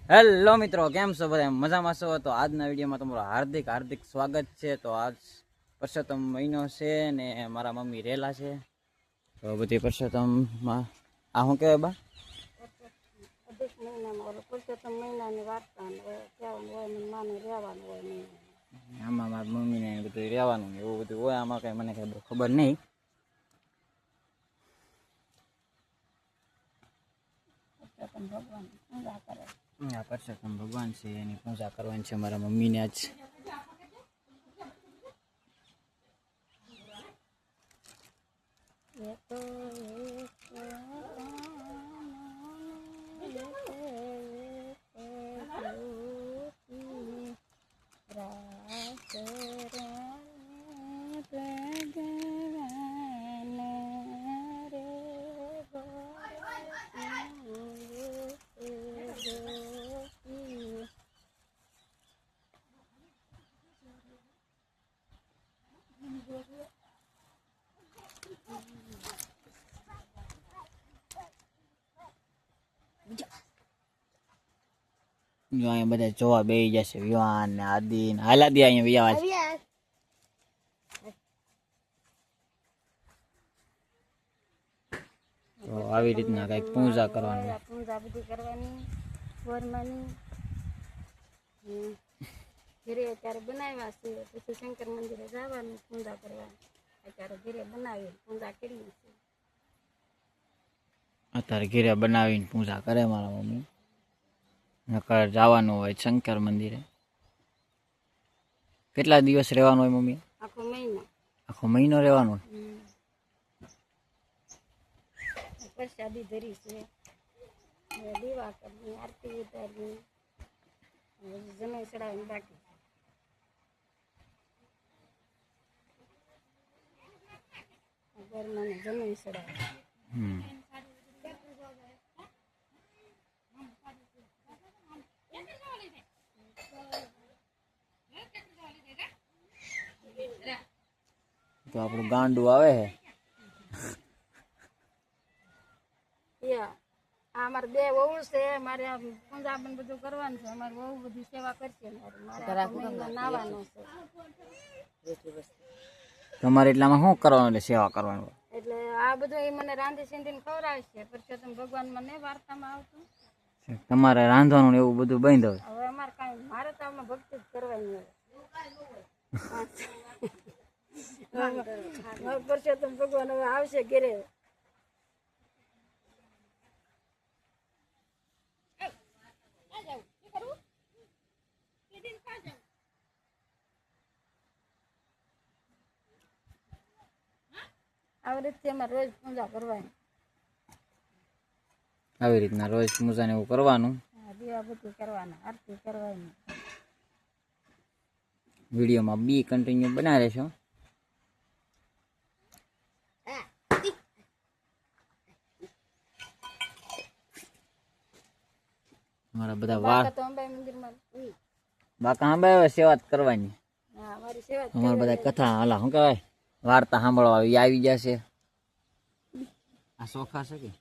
Hello મિત્રો, કેમ છો બધા? મજામાં છો? તો આજના વિડીયોમાં તમારું હાર્દિક હાર્દિક સ્વાગત છે. તો આજ પરસોત્તમ મહિનો છે ને મારા મમ્મી રેલા છે. તો બધી પરસોત્તમમાં આ શું કહેવાય બા? અધિક મહિનામાં પુરુષોત્તમ મહિનાની વાર્તા કહેવાનું હોય ને માને રહેવાનું હોય ને આમાં મારા મમ્મીને બધું રહેવાનું એવું બધું હોય. આમાં કંઈ મને કંઈ ખબર નહીં. પુરુષોત્તમ ભગવાન પૂજા કરે. આ પરસોત્તમ ભગવાન છે, એની પૂજા કરવાની છે મારા મમ્મીને આજ. જો અહીંયા બધા જોવા બેસી જશે. વિવાન ને આદિ ને હાલાદી અહીંયા વિવાહ છે. તો આવી રીતના કઈક પૂજા કરવાની. પૂજા બધી કરવાની વરમાની ઘરે અત્યારે બનાવ્યા છે. પછી શંકર મંદિરે જવાનું પૂજા કરવા. અત્યારે ઘરે બનાવી પૂજા કરી છે. અત્યારે ઘેરે બનાવીને પૂજા કરે મારા મમ્મી. નકર જવાનું હોય શંકર મંદિરે. કેટલા દિવસ રહેવાનું હોય મમ્મી? આખો મહિનો. આખો મહિનો રહેવાનો હોય? પ્રસાદી ધરી છે, દીવા કરી, આરતી ઉતારી, જમાઈ ચડાવીને બાકી ઘરમાં જમાઈ ચડાવે. તો આપણું ગાંડું આવે છે. અમારે બે વહુ છે. મારે પૂજા પણ બધું કરવાનું છે. અમારે વહુ બધી સેવા કરશે. મારે નાવાનું છે. તમારે એટલામાં શું કરવાનું? એટલે સેવા કરવાનું એટલે આ બધું એ મને રાંધી સીંધીને ખવડાવશે. પરસોત્તમ ભગવાન મને વાર્તામાં આવતું. તમારે રાંધવાનું એવું બધું બંધ હોય? હવે અમારે કાંઈ મારે તો આમાં ભક્તિ જ કરવાની હોય. પરસોત્તમ ભગવાન હવે આવશે ઘરે. આવી રીતે અમારે રોજ પૂજા કરવાની. આવી રીતના રોજ પૂજાને એવું કરવાનું. દીવા બધું કરવાના, આરતી કરવાની. વિડીયોમાં બી કન્ટિન્યુ બનાવી રહેશો. મારા બધા બાકા સાંભળે સેવા કરવાની. અમારે બધા કથા હાલા શું કહેવાય વાર્તા સાંભળવા આવી જશે. આ સોખા છે કે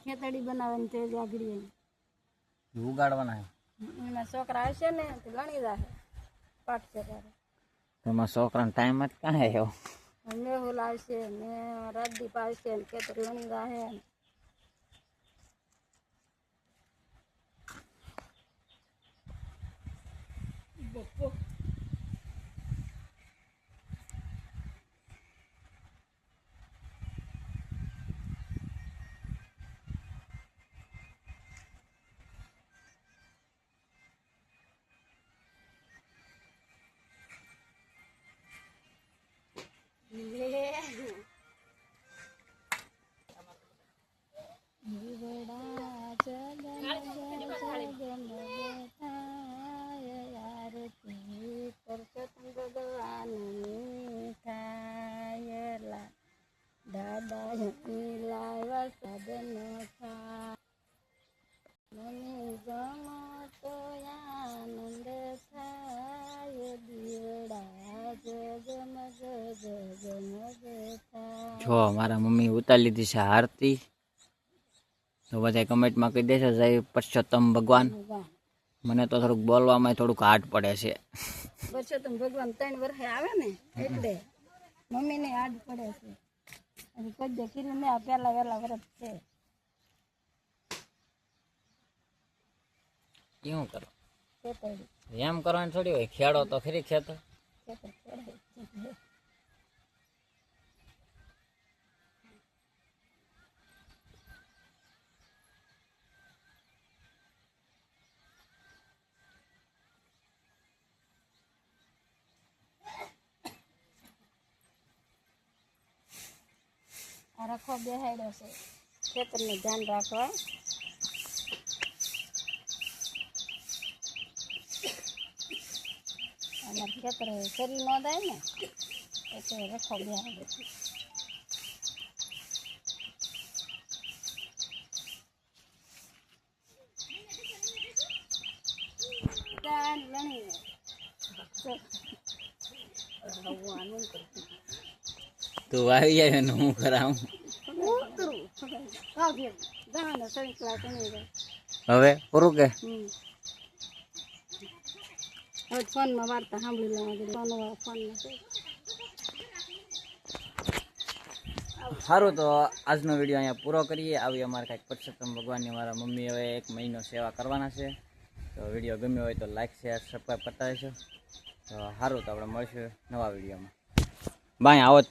ખેતડી બનાવવાની તે આગળ ઉગાડવાના છે. એના છોકરા આવશે ને તો ગણી જાય પાઠ છે ત્યારે. તમારા છોકરાનો ટાઈમ જ કાં આવ્યો? મેહુલ આવશે ને રાજદીપ આવશે ને ખેતર ગણી જાય. પરસોત્તમ ભગવાનની થાયલા દાદા લાવ્યા સાધન થા મને ગમો તો આનંદ થાય દીવડા જગમગ જગમગ થાય. જો મારા મમ્મી ઉતારી લીધી છે આરતી. તો બધા કમેન્ટમાં કહી દેજો જય પુરુષોત્તમ ભગવાન. મને તો થોડુંક બોલવામાં થોડુંક હાર્ડ પડે છે. પુરુષોત્તમ ભગવાન 3 વર્ષે આવે ને એટલે મમ્મીને હાર્ડ પડે છે. અને કજે કીધું ને આ પહેલા વહેલા વ્રત છે. કેવું કરો ખેતડી એમ કરવાની થોડી હોય, ખેડો તો ખરી ખેતર. ખેતર ખેડે. આ રખો બેહાડ્યો છે ખેતરનું ધ્યાન રાખવા. અમારે ખેતર શરીર ન થાય ને એટલે રખો બેહાડ્યો છે. તું આવી જાય ને હું કરાવું. હવે પૂરું કે હવે ફોનમાં વાર્તા સાંભળી લેવા ફોનમાં. સારું, તો આજનો વિડીયો અહીંયા પૂરો કરીએ. આવી અમારે કાંઈક પુરુષોત્તમ ભગવાનની મારા મમ્મી હવે 1 મહિનો સેવા કરવાના છે. તો વિડીયો ગમ્યો હોય તો લાઈક શેર સબસ્ક્રાઈબ કરતા રહેશો. તો સારું, તો આપણે મળીશું નવા વિડીયોમાં. બાય. આવો જ